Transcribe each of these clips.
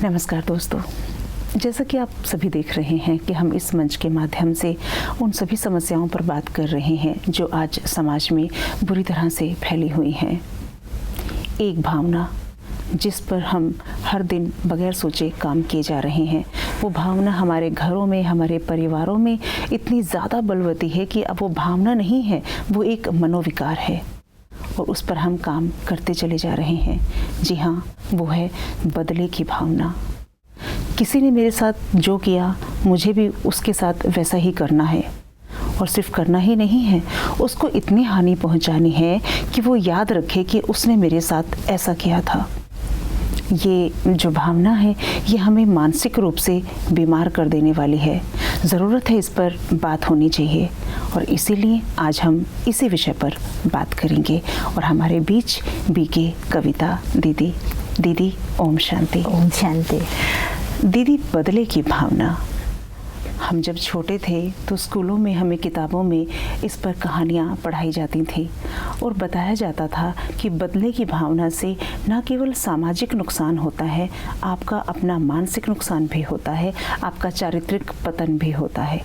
नमस्कार दोस्तों, जैसा कि आप सभी देख रहे हैं कि हम इस मंच के माध्यम से उन सभी समस्याओं पर बात कर रहे हैं जो आज समाज में बुरी तरह से फैली हुई हैं। एक भावना जिस पर हम हर दिन बगैर सोचे काम किए जा रहे हैं, वो भावना हमारे घरों में, हमारे परिवारों में इतनी ज़्यादा बलवती है कि अब वो भावना नहीं है, वो एक मनोविकार है और उस पर हम काम करते चले जा रहे हैं। जी हाँ, वो है बदले की भावना। किसी ने मेरे साथ जो किया, मुझे भी उसके साथ वैसा ही करना है, और सिर्फ करना ही नहीं है, उसको इतनी हानि पहुंचानी है कि वो याद रखे कि उसने मेरे साथ ऐसा किया था। ये जो भावना है, ये हमें मानसिक रूप से बीमार कर देने वाली है। ज़रूरत है इस पर बात होनी चाहिए, और इसीलिए आज हम इसी विषय पर बात करेंगे। और हमारे बीच बीके कविता दीदी। दीदी ओम शांति। ओम शांति। दीदी, बदले की भावना, हम जब छोटे थे तो स्कूलों में हमें किताबों में इस पर कहानियाँ पढ़ाई जाती थी और बताया जाता था कि बदले की भावना से न केवल सामाजिक नुकसान होता है, आपका अपना मानसिक नुकसान भी होता है, आपका चारित्रिक पतन भी होता है।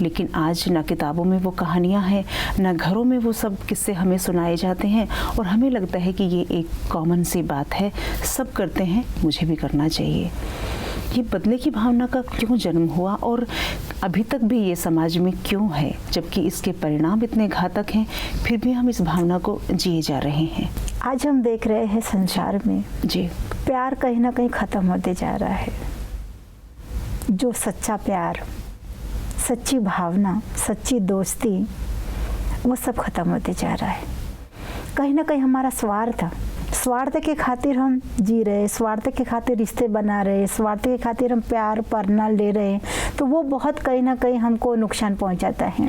लेकिन आज न किताबों में वो कहानियाँ हैं, न घरों में वो सब किस्से हमें सुनाए जाते हैं, और हमें लगता है कि ये एक कॉमन सी बात है, सब करते हैं, मुझे भी करना चाहिए। ये बदले की भावना का क्यों जन्म हुआ और अभी तक भी ये समाज में क्यों है, जबकि इसके परिणाम इतने घातक हैं, फिर भी हम इस भावना को जिए जा रहे हैं। आज हम देख रहे हैं संसार में जी, प्यार कहीं ना कहीं ख़त्म होते जा रहा है। जो सच्चा प्यार, सच्ची भावना, सच्ची दोस्ती, वो सब खत्म होते जा रहा है। कहीं ना कहीं हमारा स्वार्थ के खातिर हम जी रहे, स्वार्थ के खातिर रिश्ते बना रहे, स्वार्थ के खातिर हम प्यार पाना ले रहे हैं, तो वो बहुत कहीं ना कहीं हमको नुकसान पहुंचाता है।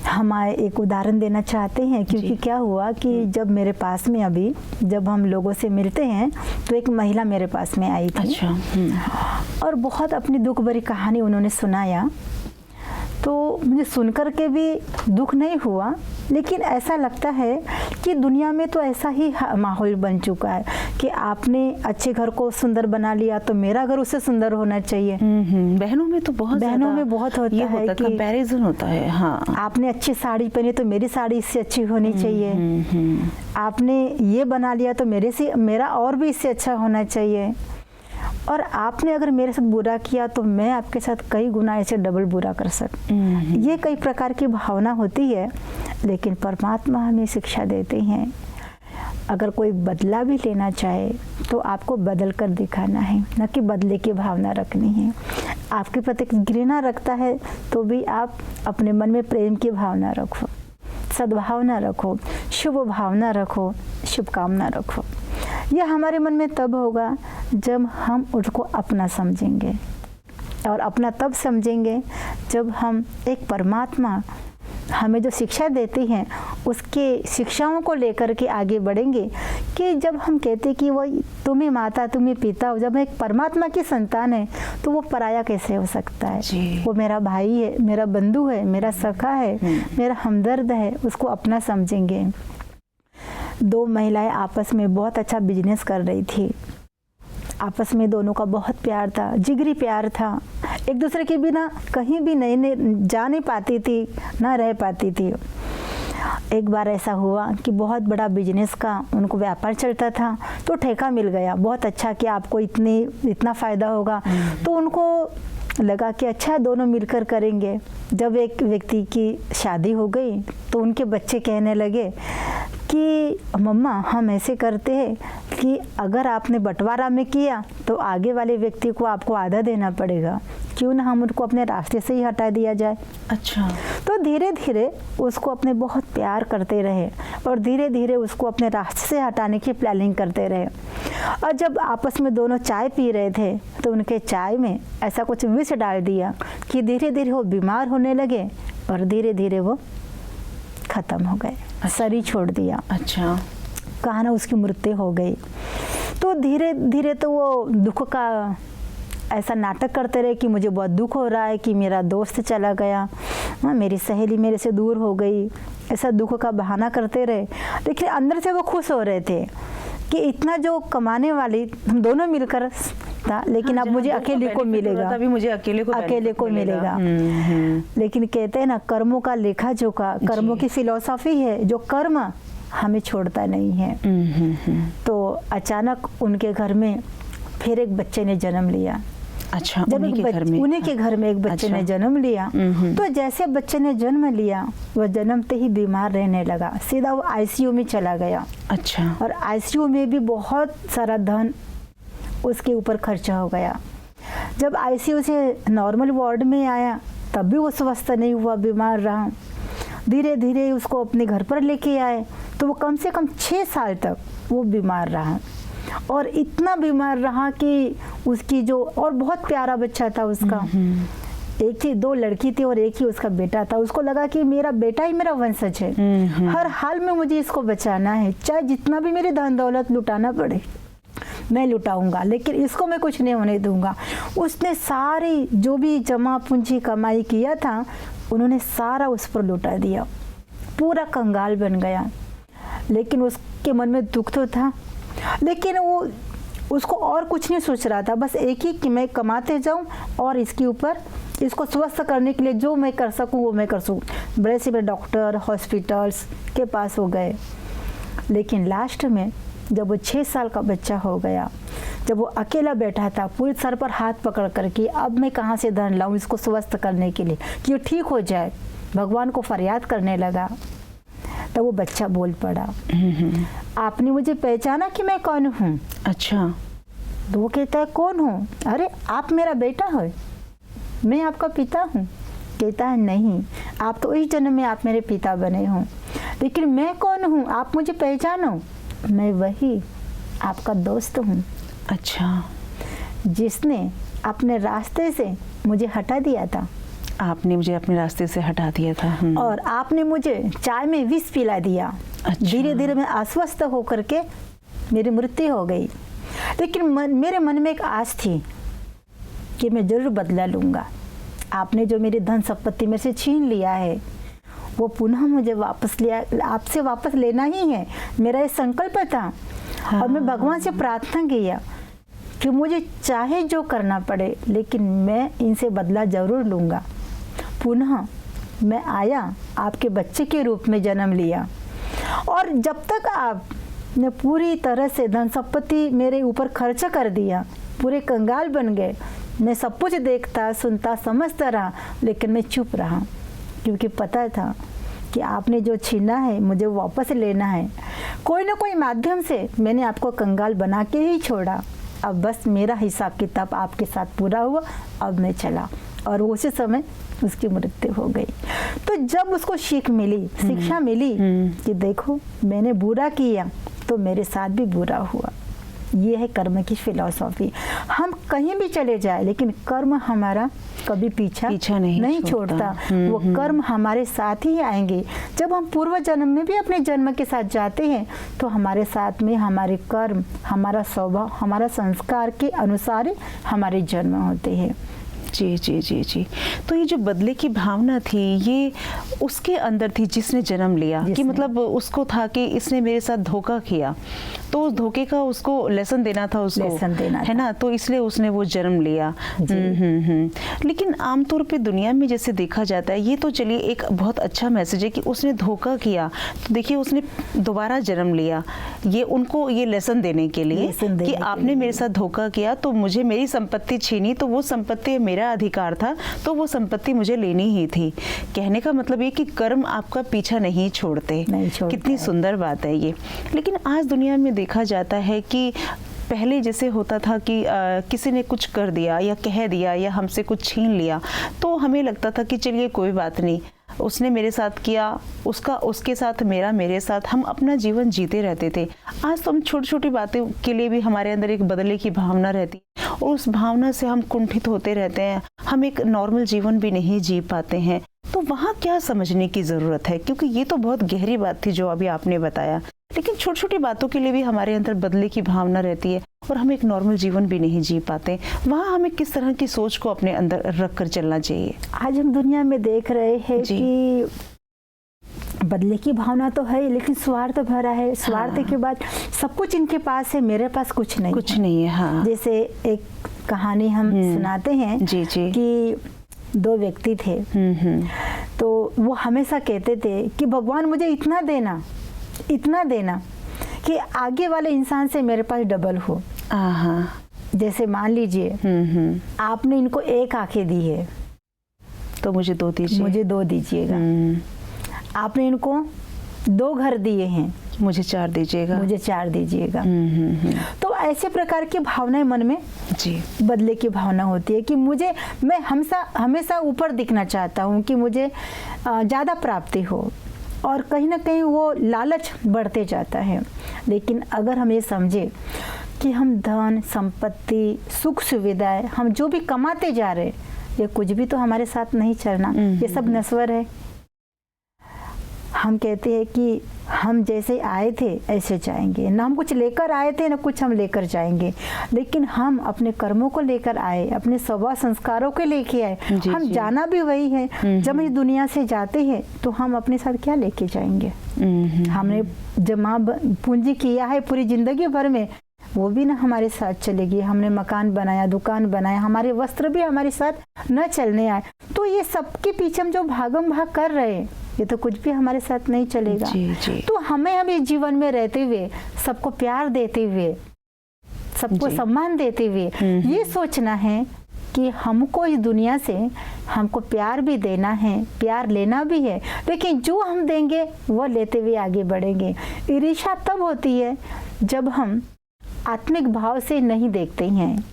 हम एक उदाहरण देना चाहते हैं, क्योंकि क्या हुआ कि जब मेरे पास में अभी जब हम लोगों से मिलते हैं तो एक महिला मेरे पास में आई थी। अच्छा। और बहुत अपनी दुख भरी कहानी उन्होंने सुनाया, तो मुझे सुनकर के भी दुख नहीं हुआ, लेकिन ऐसा लगता है कि दुनिया में तो ऐसा ही माहौल बन चुका है कि आपने अच्छे घर को सुंदर बना लिया तो मेरा घर उससे सुंदर होना चाहिए। बहनों में तो बहुत होता है कि कंपैरिजन होता है। हाँ, आपने अच्छी साड़ी पहनी तो मेरी साड़ी इससे अच्छी होनी चाहिए, आपने ये बना लिया तो मेरा और भी इससे अच्छा होना चाहिए, और आपने अगर मेरे साथ बुरा किया तो मैं आपके साथ कई गुना ऐसे डबल बुरा कर सकती। ये कई प्रकार की भावना होती है, लेकिन परमात्मा हमें शिक्षा देते हैं, अगर कोई बदला भी लेना चाहे तो आपको बदल कर दिखाना है, न कि बदले की भावना रखनी है। आपके प्रति घृणा रखता है तो भी आप अपने मन में प्रेम की भावना रखो, सद्भावना रखो, शुभ भावना रखो, शुभकामना रखो। यह हमारे मन में तब होगा जब हम उसको अपना समझेंगे, और अपना तब समझेंगे जब हम एक परमात्मा हमें जो शिक्षा देती हैं उसके शिक्षाओं को लेकर के आगे बढ़ेंगे। कि जब हम कहते कि वो तुम्हें माता तुम्हें पिता हो, जब एक परमात्मा की संतान है तो वो पराया कैसे हो सकता है? वो मेरा भाई है, मेरा बंधु है, मेरा सखा है, मेरा हमदर्द है, उसको अपना समझेंगे। दो महिलाएं आपस में बहुत अच्छा बिजनेस कर रही थी, आपस में दोनों का बहुत प्यार था, जिगरी प्यार था, एक दूसरे के बिना कहीं भी नहीं जा नहीं पाती थी, ना रह पाती थी। एक बार ऐसा हुआ कि बहुत बड़ा बिजनेस का उनको व्यापार चलता था, तो ठेका मिल गया बहुत अच्छा कि आपको इतना फ़ायदा होगा। तो उनको लगा कि अच्छा दोनों मिलकर करेंगे। जब एक व्यक्ति की शादी हो गई तो उनके बच्चे कहने लगे कि मम्मा हम ऐसे करते हैं कि अगर आपने बंटवारा में किया तो आगे वाले व्यक्ति को आपको आधा देना पड़ेगा, क्यों ना हम उनको अपने रास्ते से ही हटा दिया जाए। अच्छा। तो धीरे धीरे उसको अपने बहुत प्यार करते रहे और धीरे धीरे उसको अपने रास्ते से हटाने की प्लानिंग करते रहे। और जब आपस में दोनों चाय पी रहे थे तो उनके चाय में ऐसा कुछ विष डाल दिया कि धीरे धीरे वो बीमार होने लगे और धीरे धीरे वो खत्म हो गए। शरीर छोड़ दिया। अच्छा। कहा ना उसकी मृत्यु हो गई। तो धीरे धीरे तो वो दुख का ऐसा नाटक करते रहे कि मुझे बहुत दुख हो रहा है कि मेरा दोस्त चला गया, मेरी सहेली मेरे से दूर हो गई, ऐसा दुख का बहाना करते रहे। लेकिन अंदर से वो खुश हो रहे थे कि इतना जो कमाने वाली हम दोनों मिलकर था, लेकिन अब मुझे अकेले को मिलेगा, अभी मुझे अकेले को मिलेगा। लेकिन कहते हैं ना, कर्मों का लेखा जोखा, कर्मों की फिलॉसफी है, जो कर्म हमें छोड़ता नहीं है। तो अचानक उनके घर में फिर एक बच्चे ने जन्म लिया। अच्छा, जब उन्हीं के घर में एक बच्चे ने जन्म लिया, तो जैसे बच्चे ने जन्म लिया, वह जन्मते ही बीमार रहने लगा, सीधा वो आईसीयू में चला गया। अच्छा। और आईसीयू में भी बहुत सारा धन उसके ऊपर खर्चा हो गया। जब आईसीयू से नॉर्मल वार्ड में आया, तब भी वो स्वस्थ नहीं हुआ, बीमार रहा। धीरे धीरे उसको अपने घर पर लेके आए, तो वो कम से कम 6 साल तक वो बीमार रहा। और इतना बीमार रहा कि उसकी जो, और बहुत प्यारा बच्चा था उसका, एक ही 2 लड़की थी और एक ही उसका बेटा था। उसको लगा कि मेरा बेटा ही मेरा वंशज है, हर हाल में मुझे इसको बचाना है, चाहे जितना भी मेरे धन दौलत लुटाना पड़े मैं लुटाऊंगा, लेकिन इसको मैं कुछ नहीं होने दूंगा। उसने सारी जो भी जमा पूंजी कमाई किया था, उन्होंने सारा उस पर लुटा दिया, पूरा कंगाल बन गया। लेकिन उसके मन में दुख तो था, लेकिन वो उसको और कुछ नहीं सोच रहा था, बस एक ही कि मैं कमाते जाऊं और इसके ऊपर इसको स्वस्थ करने के लिए जो मैं कर सकूं वो मैं कर सकूं। बड़े से बड़े डॉक्टर, हॉस्पिटल्स के पास हो गए। लेकिन लास्ट में जब वो 6 साल का बच्चा हो गया, जब वो अकेला बैठा था, पूरे सर पर हाथ पकड़ कर के अब मैं कहाँ से धन लाऊं इसको स्वस्थ करने के लिए कि ये ठीक हो जाए, भगवान को फरियाद करने लगा। तब वो बच्चा बोल पड़ा, आपने मुझे पहचाना कि मैं कौन हूँ? अच्छा। तो वो कहता है, कौन हूँ? अरे आप मेरा बेटा हो, मैं आपका पिता हूँ। कहता है, नहीं, आप तो इस जन्म में आप मेरे पिता बने हो, लेकिन मैं कौन हूँ आप मुझे पहचानो? मैं वही आपका दोस्त हूँ। अच्छा। जिसने अपने रास्ते से मुझे हटा दिया था। आपने मुझे अपने रास्ते से हटा दिया था। और आपने मुझे चाय में विष पिला दिया। अच्छा। धीरे धीरे मैं अस्वस्थ होकर के मेरी मृत्यु हो गई, लेकिन मेरे मन में एक आस थी कि मैं जरूर बदला लूँगा। आपने जो मेरी धन संपत्ति मेरे से छीन लिया है, वो पुनः मुझे वापस लिया, आपसे वापस लेना ही है, मेरा ये संकल्प था। हाँ। और मैं भगवान से प्रार्थना किया कि मुझे चाहे जो करना पड़े, लेकिन मैं इनसे बदला जरूर लूँगा। पुनः मैं आया, आपके बच्चे के रूप में जन्म लिया, और जब तक आपने पूरी तरह से धन संपत्ति मेरे ऊपर खर्चा कर दिया, पूरे कंगाल बन गए, मैं सब कुछ देखता, सुनता, समझता रहा, लेकिन मैं चुप रहा, क्योंकि पता था कि आपने जो छीना है मुझे वापस लेना है। कोई ना कोई माध्यम से मैंने आपको कंगाल बना के ही छोड़ा। अब बस मेरा हिसाब किताब आपके साथ पूरा हुआ, अब मैं चला। और उसी समय उसकी मृत्यु हो गई। तो जब उसको सीख मिली, शिक्षा मिली कि देखो मैंने बुरा किया तो मेरे साथ भी बुरा हुआ। ये है कर्म की फिलॉसफी। हम कहीं भी चले जाए, लेकिन कर्म हमारा कभी पीछा नहीं छोड़ता। वो कर्म हमारे साथ ही आएंगे। जब हम पूर्व जन्म में भी अपने जन्म के साथ जाते हैं, तो हमारे साथ में हमारे कर्म, हमारा स्वभाव, हमारा संस्कार के अनुसार ही हमारे जन्म होते हैं। जी जी जी जी। तो ये जो बदले की भावना थी, ये उसके अंदर थी जिसने जन्म लिया, कि मतलब उसको था कि इसने मेरे साथ धोखा किया, तो उस धोखे का उसको लेसन देना था, उसको लेसन देना है ना, तो इसलिए उसने वो जन्म लिया। लेकिन आमतौर पे दुनिया में जैसे देखा जाता है, ये तो चलिए एक बहुत अच्छा मैसेज है कि उसने धोखा किया, तो देखिए उसने दोबारा जन्म लिया, ये उनको ये लेसन देने के लिए कि आपने मेरे साथ धोखा किया, तो मुझे मेरी संपत्ति छीनी, तो वो संपत्ति मेरा अधिकार था, तो वो संपत्ति मुझे लेनी ही थी। कहने का मतलब ये कि कर्म आपका पीछा नहीं छोड़ते। कितनी सुंदर बात है ये। लेकिन आज दुनिया में देखा जाता है कि पहले जैसे होता था कि किसी ने कुछ कर दिया या कह दिया या हमसे कुछ छीन लिया, तो हमें लगता था कि चलिए कोई बात नहीं, उसने मेरे साथ किया, उसका उसके साथ, मेरा मेरे साथ, हम अपना जीवन जीते रहते थे। आज तो हम छोटी छोटी बातों के लिए भी हमारे अंदर एक बदले की भावना रहती है, और उस भावना से हम कुंठित होते रहते हैं, हम एक नॉर्मल जीवन भी नहीं जी पाते हैं। तो वहाँ क्या समझने की ज़रूरत है? क्योंकि ये तो बहुत गहरी बात थी जो अभी आपने बताया, लेकिन छोटी छोटी बातों के लिए भी हमारे अंदर बदले की भावना रहती है और हम एक नॉर्मल जीवन भी नहीं जी पाते। वहाँ हमें किस तरह की सोच को अपने अंदर रख कर चलना चाहिए? आज हम दुनिया में देख रहे हैं कि बदले की भावना तो है, लेकिन स्वार्थ भरा है। स्वार्थ के बाद सब कुछ इनके पास है, मेरे पास कुछ नहीं है। हाँ। जैसे एक कहानी हम सुनाते हैं जी जी कि 2 व्यक्ति थे। तो वो हमेशा कहते थे कि भगवान मुझे इतना देना कि आगे वाले इंसान से मेरे पास डबल हो। जैसे मान लीजिए आपने इनको 1 आंखें दी है तो मुझे 2 दीजिए, मुझे 2 दीजिएगा। आपने इनको 2 घर दिए हैं, मुझे 4 दीजिएगा, मुझे 4 दीजिएगा। तो ऐसे प्रकार की भावनाएं मन में जी बदले की भावना होती है कि मैं हमेशा ऊपर दिखना चाहता हूँ कि मुझे ज़्यादा प्राप्ति हो, और कहीं ना कहीं वो लालच बढ़ते जाता है। लेकिन अगर हम ये समझे कि हम धन संपत्ति सुख सुविधाएं हम जो भी कमाते जा रहे, ये कुछ भी तो हमारे साथ नहीं चलना, ये सब नश्वर है। हम कहते हैं कि हम जैसे आए थे ऐसे जाएंगे, ना हम कुछ लेकर आए थे ना कुछ हम लेकर जाएंगे, लेकिन हम अपने कर्मों को लेकर आए, अपने स्वभाव संस्कारों को लेके आए। हम जाना भी वही है। जब इस दुनिया से जाते हैं तो हम अपने साथ क्या लेके जाएंगे? हमने जमा पूंजी किया है पूरी जिंदगी भर में, वो भी ना हमारे साथ चलेगी। हमने मकान बनाया, दुकान बनाया, हमारे वस्त्र भी हमारे साथ न चलने आए। तो ये सबके पीछे हम जो भागम भाग कर रहे हैं, ये तो कुछ भी हमारे साथ नहीं चलेगा। जी। तो हम इस जीवन में रहते हुए, सबको प्यार देते हुए, सबको सम्मान देते हुए ये सोचना है कि हमको इस दुनिया से हमको प्यार भी देना है, प्यार लेना भी है, लेकिन जो हम देंगे वो लेते हुए आगे बढ़ेंगे। ईर्ष्या तब होती है जब हम आत्मिक भाव से नहीं देखते हैं,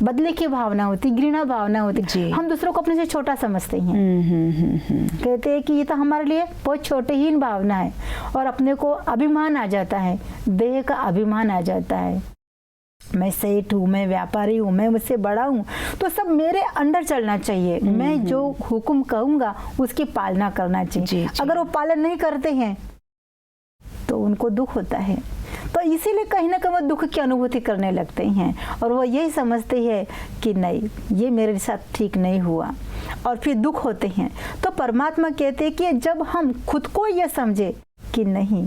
बदले की भावना होती, घृणा भावना होती, हम दूसरों को अपने से छोटा समझते हैं। कहते हैं कि ये तो हमारे लिए बहुत छोटेहीन भावना है, और अपने को अभिमान आ जाता है, देह का अभिमान आ जाता है। मैं सेठ हूँ, मैं व्यापारी हूँ, मैं मुझसे बड़ा हूँ, तो सब मेरे अंडर चलना चाहिए। मैं जो हुक्म कहूँगा उसकी पालना करना चाहिए। अगर वो पालन नहीं करते हैं तो उनको दुख होता है। तो इसीलिए कहीं ना कहीं वो दुख की अनुभूति करने लगते हैं, और वो यही समझते हैं कि नहीं, ये मेरे साथ ठीक नहीं हुआ, और फिर दुख होते हैं। तो परमात्मा कहते हैं कि जब हम खुद को ये समझे कि नहीं,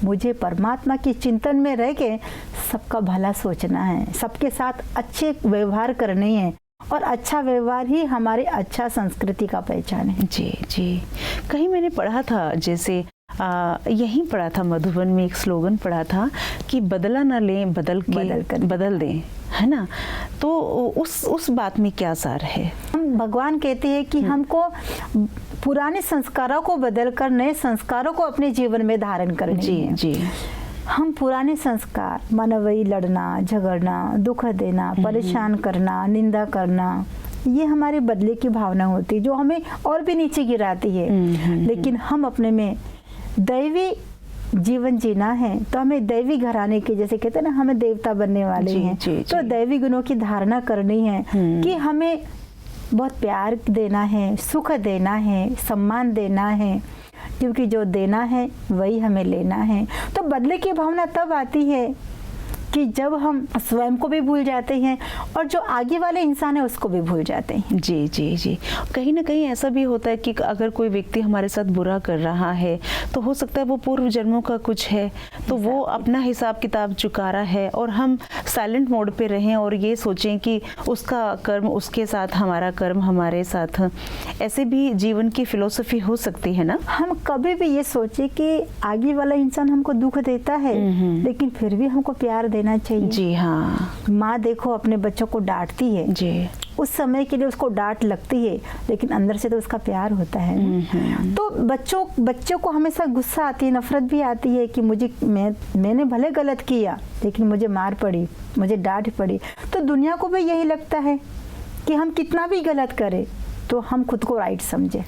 मुझे परमात्मा के चिंतन में रह के सबका भला सोचना है, सबके साथ अच्छे व्यवहार करने हैं, और अच्छा व्यवहार ही हमारी अच्छा संस्कृति का पहचान है। जी। कहीं मैंने पढ़ा था, जैसे यहीं पढ़ा था, मधुबन में एक स्लोगन पढ़ा था कि बदला ना लें, बदल दें, है ना? तो उस बात में क्या सार है? हम भगवान कहते हैं कि हमको पुराने संस्कारों को बदलकर नए संस्कारों को अपने जीवन में धारण करने हैं। जी। हम पुराने संस्कार, मानो वही लड़ना, झगड़ना, दुख देना, परेशान करना, निंदा करना, ये हमारे बदले की भावना होती है जो हमें और भी नीचे गिराती है। लेकिन हम अपने में दैवी जीवन जीना है, तो हमें दैवी घराने के, जैसे कहते हैं ना, हमें देवता बनने वाले हैं। तो दैवी गुणों की धारणा करनी है कि हमें बहुत प्यार देना है, सुख देना है, सम्मान देना है, क्योंकि जो देना है वही हमें लेना है। तो बदले की भावना तब आती है कि जब हम स्वयं को भी भूल जाते हैं और जो आगे वाले इंसान है उसको भी भूल जाते हैं। जी। कहीं ना कहीं ऐसा भी होता है कि अगर कोई व्यक्ति हमारे साथ बुरा कर रहा है तो हो सकता है वो पूर्व जन्मों का कुछ है, तो वो अपना हिसाब किताब चुका रहा है, और हम साइलेंट मोड पे रहें और ये सोचें कि उसका कर्म उसके साथ, हमारा कर्म हमारे साथ। ऐसे भी जीवन की फिलोसफी हो सकती है ना? हम कभी भी ये सोचे कि आगे वाला इंसान हमको दुख देता है, लेकिन फिर भी हमको प्यार देना चाहिए। जी हाँ। माँ देखो अपने बच्चों को डांटती है जी, उस समय के लिए उसको डांट लगती है, लेकिन अंदर से तो उसका प्यार होता है। तो बच्चों को हमेशा गुस्सा आती है, नफरत भी आती है कि मैंने भले गलत किया लेकिन मुझे मार पड़ी, मुझे डांट पड़ी। तो दुनिया को भी यही लगता है कि हम कितना भी गलत करें तो हम खुद को राइट समझे।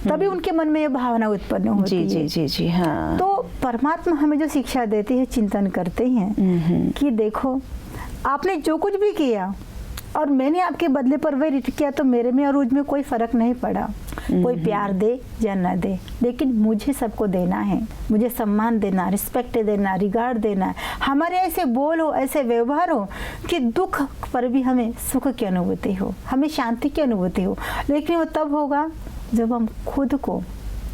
तभी उनके मन में ये भावना उत्पन्न होती है। जी हाँ। तो परमात्मा हमें जो शिक्षा देती है, चिंतन करते हैं कि देखो आपने जो कुछ भी किया और मैंने आपके बदले पर वही रिट किया, तो मेरे में और उसमें कोई फर्क नहीं पड़ा। कोई प्यार दे या ना दे, लेकिन मुझे सबको देना है, मुझे सम्मान देना, रिस्पेक्ट देना, रिगार्ड देना। हमारे ऐसे बोल हो, ऐसे व्यवहार हो कि दुख पर भी हमें सुख की अनुभूति हो, हमें शांति की अनुभूति हो। लेकिन वो तब होगा जब हम खुद को,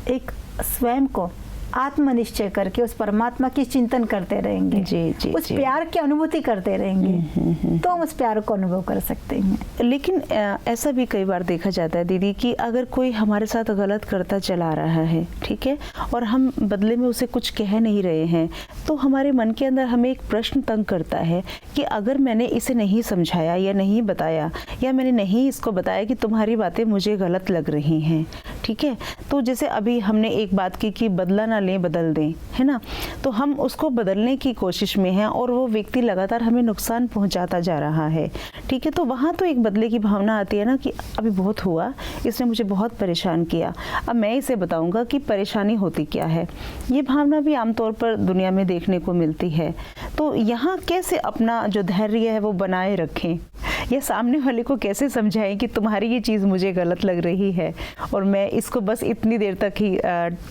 एक स्वयं को आत्मनिश्चय करके उस परमात्मा की चिंतन करते रहेंगे, जी, उस प्यार की अनुभूति करते रहेंगे, तो हम उस प्यार को अनुभव कर सकते हैं। लेकिन ऐसा भी कई बार देखा जाता है दीदी कि अगर कोई हमारे साथ गलत करता चला रहा है, ठीक है, और हम बदले में उसे कुछ कह नहीं रहे हैं, तो हमारे मन के अंदर हमें एक प्रश्न तंग करता है कि अगर मैंने इसे नहीं समझाया या नहीं बताया, या मैंने नहीं इसको बताया कि तुम्हारी बातें मुझे गलत लग रही हैं, ठीक है, तो जैसे अभी हमने एक बात की कि बदला ना लें बदल दें, है ना, तो हम उसको बदलने की कोशिश में हैं और वो व्यक्ति लगातार हमें नुकसान पहुंचाता जा रहा है, ठीक है, तो वहाँ तो एक बदले की भावना आती है ना कि अभी बहुत हुआ, इसने मुझे बहुत परेशान किया, अब मैं इसे बताऊंगा कि परेशानी होती क्या है। ये भावना भी आमतौर पर दुनिया में देखने को मिलती है। तो यहाँ कैसे अपना जो धैर्य है वो बनाए रखें, या सामने वाले को कैसे समझाएं कि तुम्हारी ये चीज़ मुझे गलत लग रही है और मैं इसको बस इतनी देर तक ही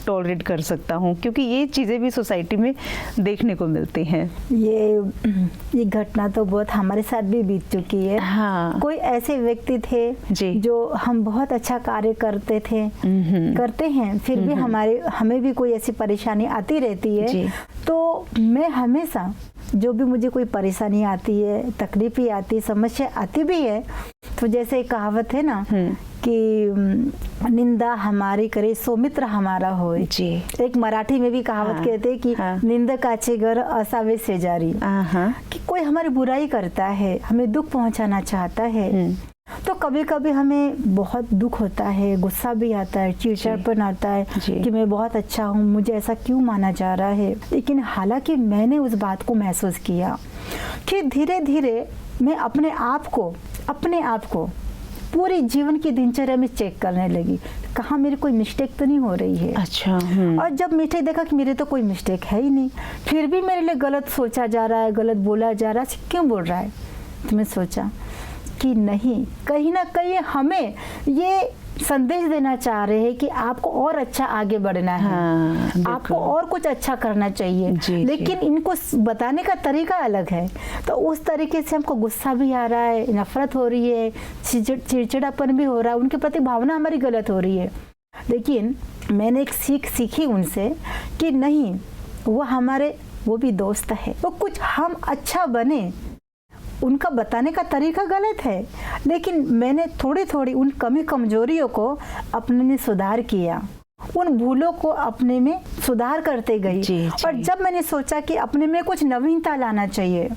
टॉलरेट कर सकता हूँ, क्योंकि ये चीज़ें भी सोसाइटी में देखने को मिलती हैं। ये घटना तो बहुत हमारे साथ भी बीत चुकी है। हाँ। कोई ऐसे व्यक्ति थे जो हम बहुत अच्छा कार्य करते थे, करते हैं, फिर भी हमें भी कोई ऐसी परेशानी आती रहती है, तो मैं हमेशा जो भी मुझे कोई परेशानी आती है, तकलीफ आती है, समस्या आती भी है, तो जैसे एक कहावत है ना कि निंदा हमारी करे सो मित्र हमारा होए। जी। एक मराठी में भी कहावत कहते हैं कि निंदकाचे घर असावे शेजारी, कि कोई हमारी बुराई करता है, हमें दुख पहुंचाना चाहता है, तो कभी कभी हमें बहुत दुख होता है, गुस्सा भी आता है, चिड़चिड़ापन आता है कि मैं बहुत अच्छा हूँ, मुझे ऐसा क्यों माना जा रहा है। लेकिन हालांकि मैंने उस बात को महसूस किया कि धीरे धीरे मैं अपने आप को पूरी जीवन की दिनचर्या में चेक करने लगी, कहाँ मेरी कोई मिस्टेक तो नहीं हो रही है। अच्छा। और जब मिस्टेक देखा कि मेरे तो कोई मिस्टेक है ही नहीं, फिर भी मेरे लिए गलत सोचा जा रहा है, गलत बोला जा रहा है, क्यों बोल रहा है, तो मैं सोचा कि नहीं, कहीं ना कहीं हमें ये संदेश देना चाह रहे हैं कि आपको और अच्छा आगे बढ़ना है, आपको और कुछ अच्छा करना चाहिए, लेकिन इनको बताने का तरीका अलग है। तो उस तरीके से हमको गुस्सा भी आ रहा है, नफरत हो रही है, चिड़चिड़ापन भी हो रहा है, उनके प्रति भावना हमारी गलत हो रही है। लेकिन मैंने एक सीखी उनसे कि नहीं, वो भी दोस्त है, वो कुछ हम अच्छा बने, उनका बताने का तरीका गलत है, लेकिन मैंने थोड़ी थोड़ी उन कमजोरियों को अपने में सुधार किया, उन भूलों को अपने में सुधार करते गई। और जब मैंने सोचा कि अपने में कुछ नवीनता लाना चाहिए,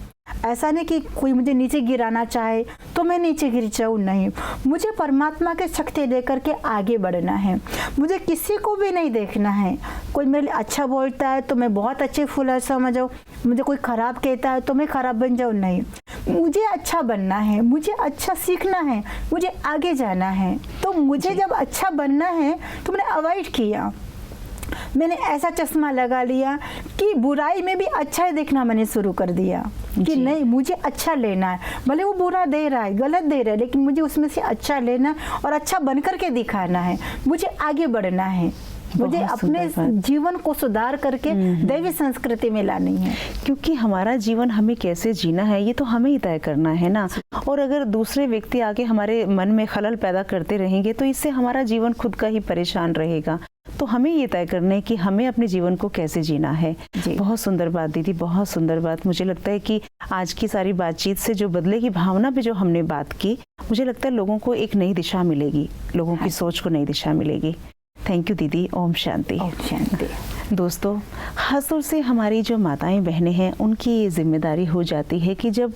ऐसा नहीं कि कोई मुझे नीचे गिराना चाहे तो मैं नीचे गिर जाऊँ, नहीं, मुझे परमात्मा के शक्ति लेकर के आगे बढ़ना है। मुझे किसी को भी नहीं देखना है, कोई मेरे लिए अच्छा बोलता है तो मैं बहुत अच्छे फूल समझ जाऊँ, मुझे कोई खराब कहता है तो मैं खराब बन जाऊँ, नहीं, मुझे अच्छा बनना है, मुझे अच्छा सीखना है, मुझे आगे जाना है। तो मुझे जब अच्छा बनना है तो मैंने अवॉइड किया, मैंने ऐसा चश्मा लगा लिया कि बुराई में भी अच्छा ही देखना मैंने शुरू कर दिया कि नहीं, मुझे अच्छा लेना है, भले वो बुरा दे रहा है, गलत दे रहा है, लेकिन मुझे उसमें से अच्छा लेना है और अच्छा बनकर के दिखाना है, मुझे आगे बढ़ना है, मुझे अपने जीवन को सुधार करके दैवी संस्कृति में लानी है। क्योंकि हमारा जीवन हमें कैसे जीना है ये तो हमें ही तय करना है ना, और अगर दूसरे व्यक्ति आके हमारे मन में खलल पैदा करते रहेंगे तो इससे हमारा जीवन खुद का ही परेशान रहेगा। तो हमें ये तय करना है कि हमें अपने जीवन को कैसे जीना है। बहुत सुंदर बात दीदी, बहुत सुंदर बात। मुझे लगता है कि आज की सारी बातचीत से जो बदले की भावना पे जो हमने बात की, मुझे लगता है लोगों को एक नई दिशा मिलेगी, लोगों की सोच को नई दिशा मिलेगी। थैंक यू दीदी। ओम शांति। ओम शांति। दोस्तों, खासतौर से हमारी जो माताएं बहनें हैं उनकी ये जिम्मेदारी हो जाती है कि जब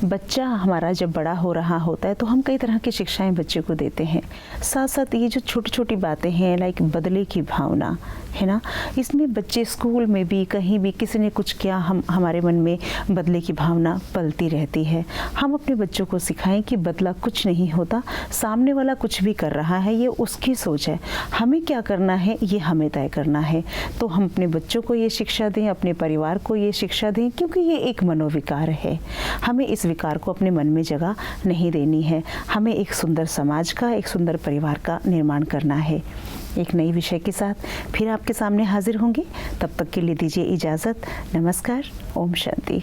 बच्चा हमारा जब बड़ा हो रहा होता है तो हम कई तरह की शिक्षाएं बच्चे को देते हैं। साथ साथ ये जो छोटी छोटी बातें हैं लाइक बदले की भावना है ना, इसमें बच्चे स्कूल में भी कहीं भी किसी ने कुछ किया, हमारे मन में बदले की भावना पलती रहती है। हम अपने बच्चों को सिखाएं कि बदला कुछ नहीं होता, सामने वाला कुछ भी कर रहा है ये उसकी सोच है, हमें क्या करना है ये हमें तय करना है। तो हम अपने बच्चों को ये शिक्षा दें, अपने परिवार को ये शिक्षा दें, क्योंकि ये एक मनोविकार है। हमें इस विकार को अपने मन में जगह नहीं देनी है। हमें एक सुंदर समाज का, एक सुंदर परिवार का निर्माण करना है। एक नई विषय के साथ फिर आपके सामने हाजिर होंगे, तब तक के लिए दीजिए इजाज़त। नमस्कार। ओम शांति।